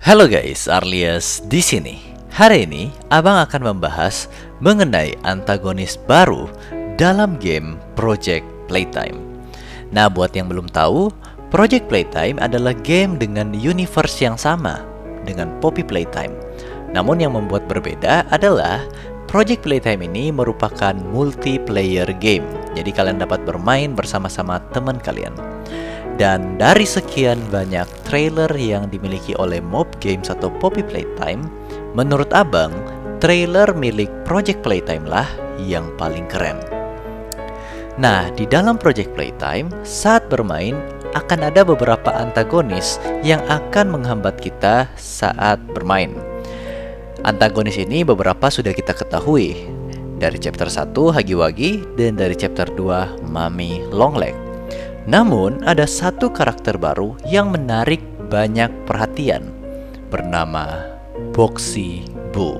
Halo guys, Arlias di sini. Hari ini Abang akan membahas mengenai antagonis baru dalam game Project Playtime. Nah, buat yang belum tahu, Project Playtime adalah game dengan universe yang sama dengan Poppy Playtime. Namun yang membuat berbeda adalah Project Playtime ini merupakan multiplayer game. Jadi kalian dapat bermain bersama-sama teman kalian. Dan dari sekian banyak trailer yang dimiliki oleh Mob Games atau Poppy Playtime, menurut Abang, trailer milik Project Playtime lah yang paling keren. Nah, di dalam Project Playtime, saat bermain akan ada beberapa antagonis yang akan menghambat kita saat bermain. Antagonis ini beberapa sudah kita ketahui. Dari chapter 1 Hagiwagi dan dari chapter 2 Mami Longleg. Namun, ada satu karakter baru yang menarik banyak perhatian, bernama Boxy Boo.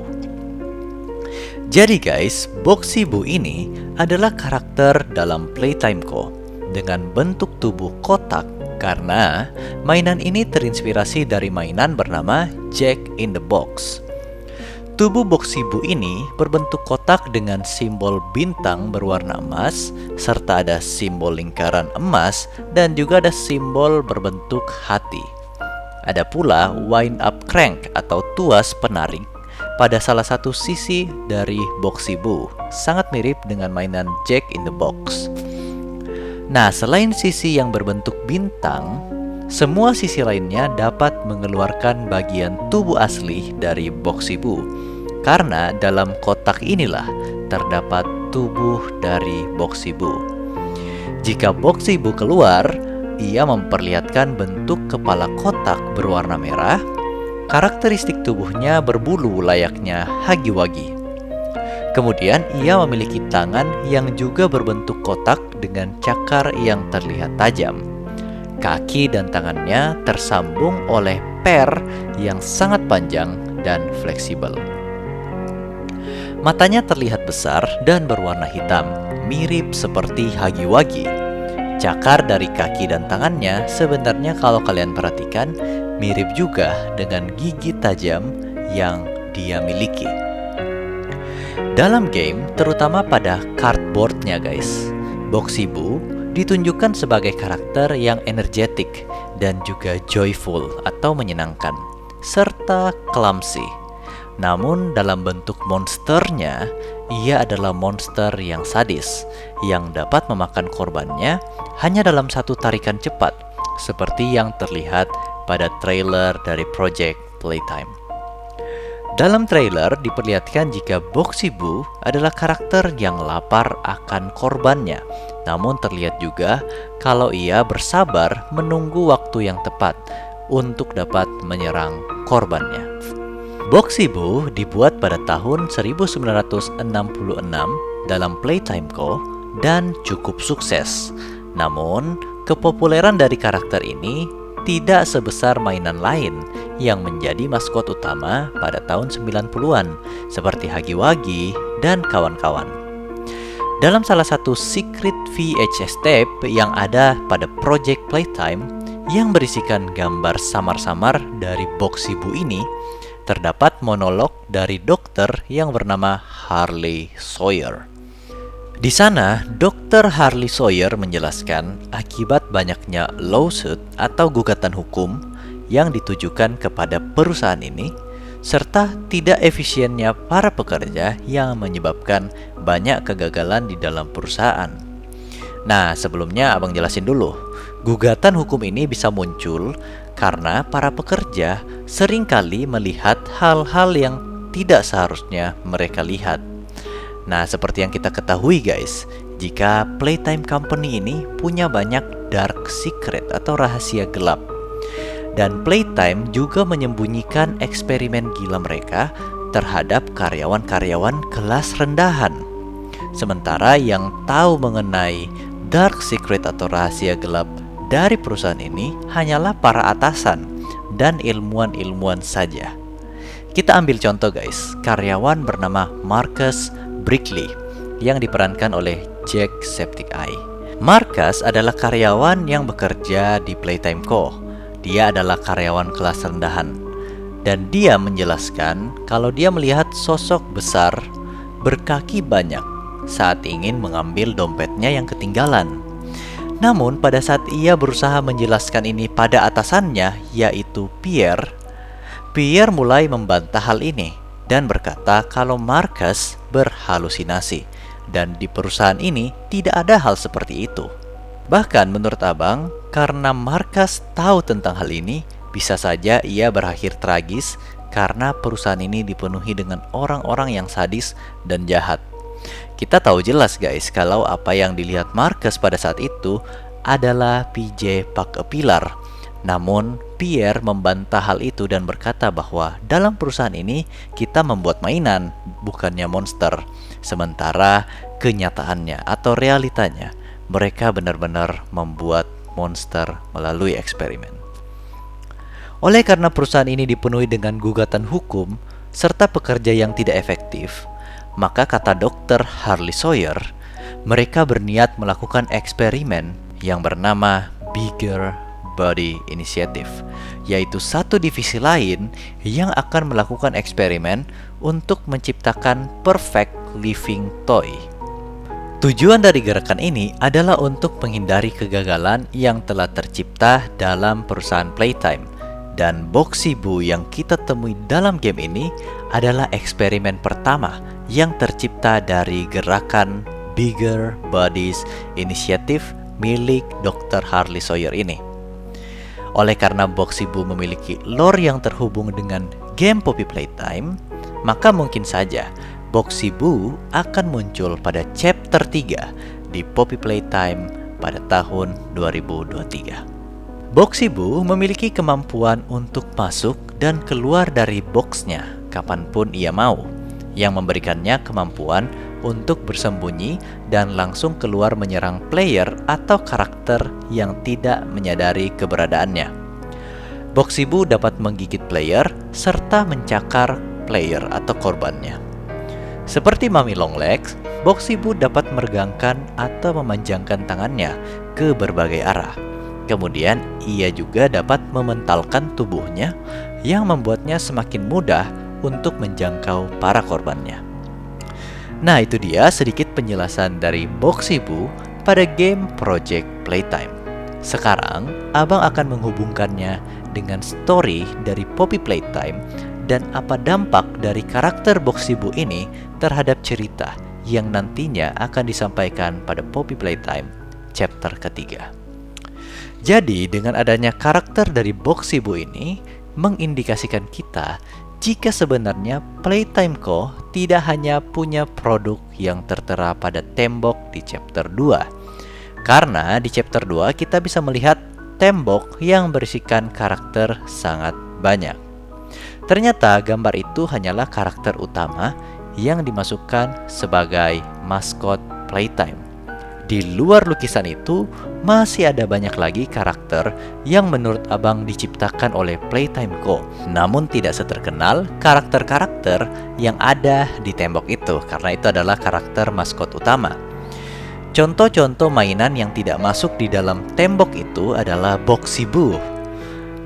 Jadi guys, Boxy Boo ini adalah karakter dalam Playtime Co. dengan bentuk tubuh kotak karena mainan ini terinspirasi dari mainan bernama Jack in the Box. Tubuh Boxy Boo ini berbentuk kotak dengan simbol bintang berwarna emas, serta ada simbol lingkaran emas dan juga ada simbol berbentuk hati. Ada pula wind up crank atau tuas penarik pada salah satu sisi dari Boxy Boo, sangat mirip dengan mainan Jack in the Box. Nah, selain sisi yang berbentuk bintang, semua sisi lainnya dapat mengeluarkan bagian tubuh asli dari Boxy Boo. Karena dalam kotak inilah terdapat tubuh dari Boxy Boo. Jika Boxy Boo keluar, ia memperlihatkan bentuk kepala kotak berwarna merah. Karakteristik tubuhnya berbulu layaknya Hagiwagi. Kemudian ia memiliki tangan yang juga berbentuk kotak dengan cakar yang terlihat tajam. Kaki dan tangannya tersambung oleh per yang sangat panjang dan fleksibel. Matanya terlihat besar dan berwarna hitam, mirip seperti Hagiwagi. Cakar dari kaki dan tangannya sebenarnya kalau kalian perhatikan mirip juga dengan gigi tajam yang dia miliki. Dalam game, terutama pada cardboardnya guys, Boxy Boo ditunjukkan sebagai karakter yang energetik dan juga joyful atau menyenangkan, serta clumsy. Namun dalam bentuk monsternya, ia adalah monster yang sadis, yang dapat memakan korbannya hanya dalam satu tarikan cepat, seperti yang terlihat pada trailer dari Project Playtime. Dalam trailer diperlihatkan jika Boxy Boo adalah karakter yang lapar akan korbannya, namun terlihat juga kalau ia bersabar menunggu waktu yang tepat untuk dapat menyerang korbannya. Boxy Boo dibuat pada tahun 1966 dalam Playtime Co. dan cukup sukses. Namun, kepopuleran dari karakter ini tidak sebesar mainan lain yang menjadi maskot utama pada tahun 90-an seperti Hagiwagi dan kawan-kawan. Dalam salah satu secret VHS tape yang ada pada Project Playtime yang berisikan gambar samar-samar dari Boxy Boo ini, terdapat monolog dari dokter yang bernama Harley Sawyer. Di sana, Dr. Harley Sawyer menjelaskan akibat banyaknya lawsuit atau gugatan hukum yang ditujukan kepada perusahaan ini, serta tidak efisiennya para pekerja yang menyebabkan banyak kegagalan di dalam perusahaan. Nah, sebelumnya Abang jelasin dulu, gugatan hukum ini bisa muncul karena para pekerja seringkali melihat hal-hal yang tidak seharusnya mereka lihat. Nah, seperti yang kita ketahui guys, jika Playtime Company ini punya banyak dark secret atau rahasia gelap. Dan Playtime juga menyembunyikan eksperimen gila mereka terhadap karyawan-karyawan kelas rendahan. Sementara yang tahu mengenai dark secret atau rahasia gelap dari perusahaan ini hanyalah para atasan dan ilmuwan-ilmuwan saja. Kita ambil contoh guys, karyawan bernama Marcus Brickley yang diperankan oleh Jacksepticeye. Marcus adalah karyawan yang bekerja di Playtime Co. Dia adalah karyawan kelas rendahan. Dan dia menjelaskan kalau dia melihat sosok besar berkaki banyak saat ingin mengambil dompetnya yang ketinggalan. Namun pada saat ia berusaha menjelaskan ini pada atasannya, yaitu Pierre, Pierre mulai membantah hal ini dan berkata kalau Marcus berhalusinasi dan di perusahaan ini tidak ada hal seperti itu. Bahkan menurut Abang, karena Marcus tahu tentang hal ini, bisa saja ia berakhir tragis karena perusahaan ini dipenuhi dengan orang-orang yang sadis dan jahat. Kita tahu jelas guys kalau apa yang dilihat Marcus pada saat itu adalah PJ Park a Pillar. Namun Pierre membantah hal itu dan berkata bahwa dalam perusahaan ini kita membuat mainan, bukannya monster. Sementara kenyataannya atau realitanya, mereka benar-benar membuat monster melalui eksperimen. Oleh karena perusahaan ini dipenuhi dengan gugatan hukum serta pekerja yang tidak efektif, maka kata Dr. Harley Sawyer, mereka berniat melakukan eksperimen yang bernama Bigger Body Initiative, yaitu satu divisi lain yang akan melakukan eksperimen untuk menciptakan perfect living toy. Tujuan dari gerakan ini adalah untuk menghindari kegagalan yang telah tercipta dalam perusahaan Playtime. Dan Boxy Boo yang kita temui dalam game ini adalah eksperimen pertama yang tercipta dari gerakan Bigger Bodies Initiative milik Dr. Harley Sawyer ini. Oleh karena Boxy Boo memiliki lore yang terhubung dengan game Poppy Playtime, maka mungkin saja Boxy Boo akan muncul pada chapter 3 di Poppy Playtime pada tahun 2023. Boxy Boo memiliki kemampuan untuk masuk dan keluar dari boxnya kapanpun ia mau, yang memberikannya kemampuan untuk bersembunyi dan langsung keluar menyerang player atau karakter yang tidak menyadari keberadaannya. Boxy Boo dapat menggigit player serta mencakar player atau korbannya. Seperti Mami Longlegs, Boxy Boo dapat meregangkan atau memanjangkan tangannya ke berbagai arah. Kemudian ia juga dapat mementalkan tubuhnya yang membuatnya semakin mudah untuk menjangkau para korbannya. Nah, itu dia sedikit penjelasan dari Boxy Boo pada game Project Playtime. Sekarang, Abang akan menghubungkannya dengan story dari Poppy Playtime dan apa dampak dari karakter Boxy Boo ini terhadap cerita yang nantinya akan disampaikan pada Poppy Playtime chapter ketiga. Jadi, dengan adanya karakter dari Boxy Boo ini mengindikasikan kita jika sebenarnya Playtime Co. tidak hanya punya produk yang tertera pada tembok di chapter 2. Karena di chapter 2 kita bisa melihat tembok yang berisikan karakter sangat banyak. Ternyata gambar itu hanyalah karakter utama yang dimasukkan sebagai maskot Playtime. Di luar lukisan itu, masih ada banyak lagi karakter yang menurut Abang diciptakan oleh Playtime Co. Namun tidak seterkenal karakter-karakter yang ada di tembok itu, karena itu adalah karakter maskot utama. Contoh-contoh mainan yang tidak masuk di dalam tembok itu adalah Boxy Boo,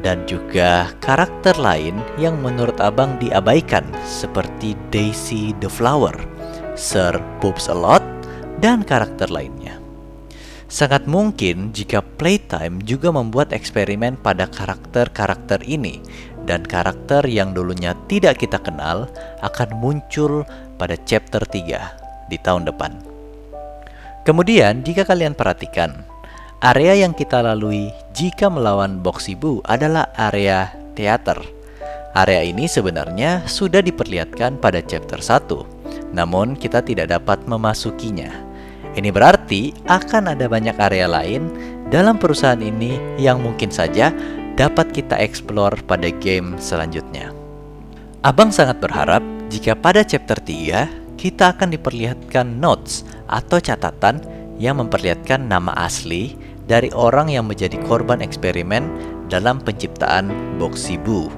dan juga karakter lain yang menurut Abang diabaikan seperti Daisy the Flower, Sir Poops-a-Lot, dan karakter lainnya. Sangat mungkin jika Playtime juga membuat eksperimen pada karakter-karakter ini, dan karakter yang dulunya tidak kita kenal akan muncul pada chapter 3 di tahun depan. Kemudian jika kalian perhatikan, area yang kita lalui jika melawan Boxy Boo adalah area teater. Area ini sebenarnya sudah diperlihatkan pada chapter 1, namun kita tidak dapat memasukinya. Ini berarti akan ada banyak area lain dalam perusahaan ini yang mungkin saja dapat kita eksplor pada game selanjutnya. Abang sangat berharap jika pada chapter 3 kita akan diperlihatkan notes atau catatan yang memperlihatkan nama asli dari orang yang menjadi korban eksperimen dalam penciptaan Boxy Boo.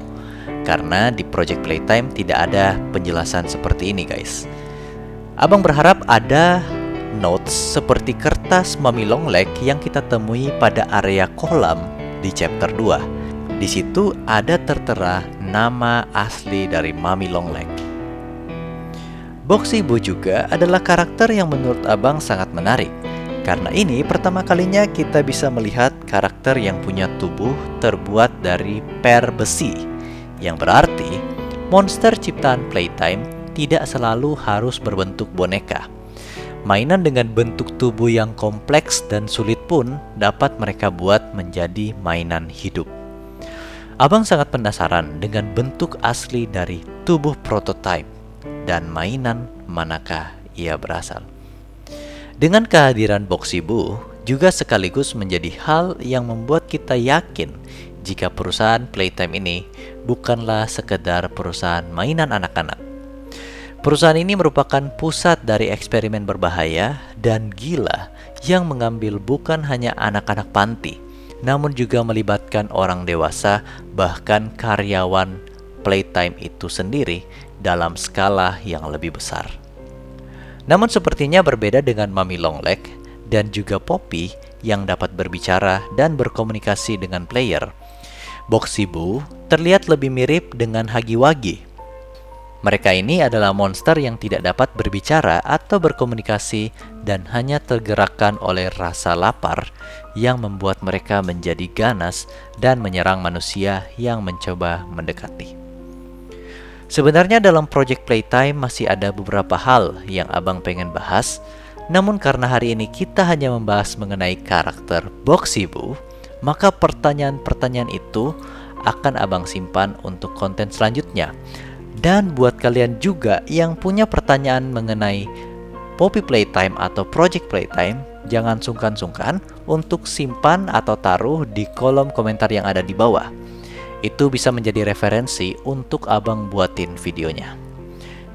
Karena di Project Playtime tidak ada penjelasan seperti ini guys. Abang berharap ada notes seperti kertas Mami Longlegs yang kita temui pada area kolam di chapter 2. Di situ ada tertera nama asli dari Mami Longleg. Boxy Boo juga adalah karakter yang menurut Abang sangat menarik. Karena ini pertama kalinya kita bisa melihat karakter yang punya tubuh terbuat dari per besi. Yang berarti monster ciptaan Playtime tidak selalu harus berbentuk boneka. Mainan dengan bentuk tubuh yang kompleks dan sulit pun dapat mereka buat menjadi mainan hidup. Abang sangat penasaran dengan bentuk asli dari tubuh prototipe dan mainan manakah ia berasal. Dengan kehadiran Boxy Boo juga sekaligus menjadi hal yang membuat kita yakin jika perusahaan Playtime ini bukanlah sekedar perusahaan mainan anak-anak. Perusahaan ini merupakan pusat dari eksperimen berbahaya dan gila yang mengambil bukan hanya anak-anak panti, namun juga melibatkan orang dewasa, bahkan karyawan Playtime itu sendiri dalam skala yang lebih besar. Namun sepertinya berbeda dengan Mami Longleg dan juga Poppy yang dapat berbicara dan berkomunikasi dengan player. Boxy Boo terlihat lebih mirip dengan Huggy-Wuggy. Mereka ini adalah monster yang tidak dapat berbicara atau berkomunikasi dan hanya tergerakkan oleh rasa lapar yang membuat mereka menjadi ganas dan menyerang manusia yang mencoba mendekati. Sebenarnya dalam Project Playtime masih ada beberapa hal yang Abang pengen bahas, namun karena hari ini kita hanya membahas mengenai karakter Boxy Boo, maka pertanyaan-pertanyaan itu akan Abang simpan untuk konten selanjutnya. Dan buat kalian juga yang punya pertanyaan mengenai Poppy Playtime atau Project Playtime, jangan sungkan-sungkan untuk simpan atau taruh di kolom komentar yang ada di bawah. Itu bisa menjadi referensi untuk Abang buatin videonya.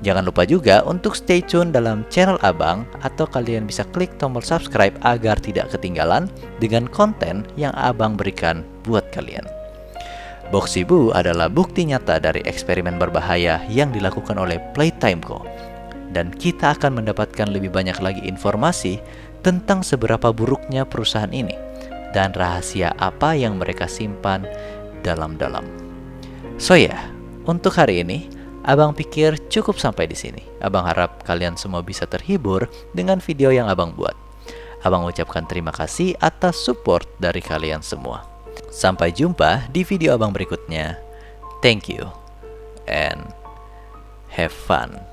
Jangan lupa juga untuk stay tune dalam channel Abang, atau kalian bisa klik tombol subscribe agar tidak ketinggalan dengan konten yang Abang berikan buat kalian. Boxy Boo adalah bukti nyata dari eksperimen berbahaya yang dilakukan oleh Playtime Co. Dan kita akan mendapatkan lebih banyak lagi informasi tentang seberapa buruknya perusahaan ini dan rahasia apa yang mereka simpan dalam-dalam. So ya, untuk hari ini Abang pikir cukup sampai di sini. Abang harap kalian semua bisa terhibur dengan video yang Abang buat. Abang ucapkan terima kasih atas support dari kalian semua. Sampai jumpa di video Abang berikutnya. Thank you and have fun.